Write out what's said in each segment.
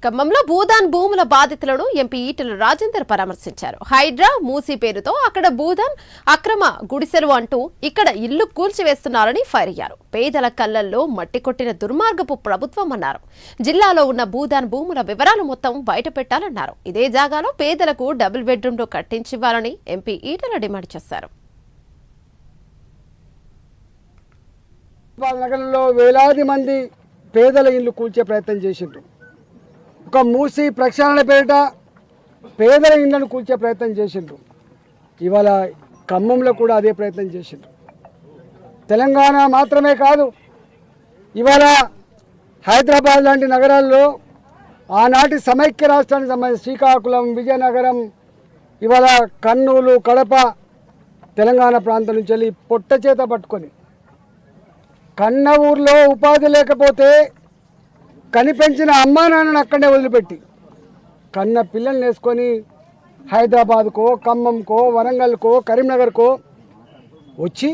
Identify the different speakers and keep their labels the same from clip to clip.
Speaker 1: ఖమ్మంలో భూదాన్ భూముల బాధితులను ఎంపీ ఈటెల రాజేందర్ పరామర్శించారు. హైడ్రా మూసీ పేరుతో అక్కడ భూదాన్ అక్రమ గుడిసెలు అంటూ ఇక్కడ ఇల్లు కూల్చివేస్తున్నారని ఫైర్ అయ్యారు. పేదల కళ్లల్లో మట్టి కొట్టిన దుర్మార్గపు ప్రభుత్వం అన్నారు. జిల్లాలో ఉన్న భూదాన్ భూముల వివరాలు మొత్తం బయటపెట్టాలన్నారు. ఇదే జాగాలో పేదలకు డబుల్ బెడ్రూమ్లు కట్టించివ్వాలని ఎంపీ ఈటెల డిమాండ్ చేశారు.
Speaker 2: నగరంలో వేలాది మంది పేదల ఇల్లు కూల్చే ప్రయత్నం చేసిండ్రు. ఒక మూసి ప్రక్షాళన పేరిట పేదల ఇళ్లను కూల్చే ప్రయత్నం చేసిండ్రు. ఇవాళ ఖమ్మంలో కూడా అదే ప్రయత్నం చేసిండ్రు. తెలంగాణ మాత్రమే కాదు, ఇవాళ హైదరాబాద్ లాంటి నగరాల్లో ఆనాటి సమైక్య రాష్ట్రానికి సంబంధించి శ్రీకాకుళం, విజయనగరం, ఇవాళ కర్నూలు, కడప, తెలంగాణ ప్రాంతం నుంచి వెళ్ళి పొట్ట చేత పట్టుకొని కన్న ఊర్లో ఉపాధి లేకపోతే కనిపెంచిన అమ్మా నాన్నను అక్కడే వదిలిపెట్టి కన్న పిల్లల్ని వేసుకొని హైదరాబాద్కో, ఖమ్మంకో, వరంగల్కో, కరీంనగర్కో వచ్చి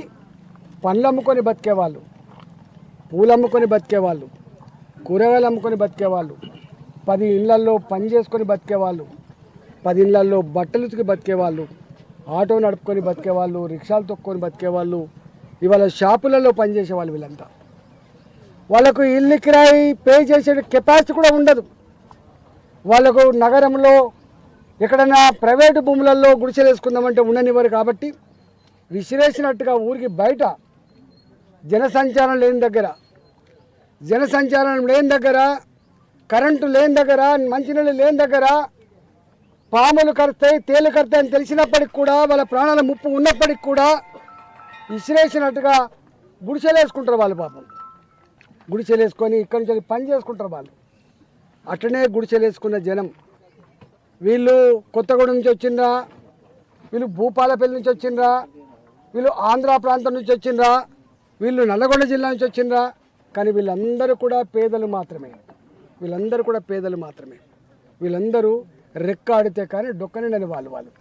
Speaker 2: పండ్లు అమ్ముకొని బతికేవాళ్ళు, పూలు అమ్ముకొని బతికేవాళ్ళు, కూరగాయలు అమ్ముకొని బతికేవాళ్ళు, 10 ఇళ్లల్లో పని చేసుకొని బతికేవాళ్ళు, 10 ఇళ్లల్లో బట్టలు ఉతికి బతికేవాళ్ళు, ఆటో నడుపుకొని బతికేవాళ్ళు, రిక్షాలు తొక్కుకొని బతికేవాళ్ళు, ఇవాళ షాపులలో పనిచేసేవాళ్ళు. వీళ్ళంతా వాళ్ళకు ఇల్లు కిరాయి పే చేసే కెపాసిటీ కూడా ఉండదు. వాళ్ళకు నగరంలో ఎక్కడైనా ప్రైవేటు భూములలో గుడిసెలు వేసుకుందామంటే ఉండనివ్వరు. కాబట్టి విసిరేసినట్టుగా ఊరికి బయట జనసంచారం లేని దగ్గర, కరెంటు లేని దగ్గర, మంచినీళ్ళు లేని దగ్గర పాములు కరుస్తాయి, తేలు కరుతాయి అని తెలిసినప్పటికి కూడా, వాళ్ళ ప్రాణాల ముప్పు ఉన్నప్పటికి కూడా విసిరేసినట్టుగా గుడిసెలు వేసుకుంటారు. వాళ్ళు పాపం గుడిసెలు వేసుకొని ఇక్కడి నుంచి పని చేసుకుంటారు. వాళ్ళు అట్లనే గుడిసెలు వేసుకున్న జనం, వీళ్ళు కొత్తగూడెం నుంచి వచ్చిండ్రా, వీళ్ళు భూపాలపల్లి నుంచి వచ్చిండ్రా, వీళ్ళు ఆంధ్ర ప్రాంతం నుంచి వచ్చిండ్రా, వీళ్ళు నల్లగొండ జిల్లా నుంచి వచ్చిండ్రా, కానీ వీళ్ళందరూ కూడా పేదలు మాత్రమే. వీళ్ళందరూ రెక్క ఆడితే కానీ డొక్కనిండని వాళ్ళు.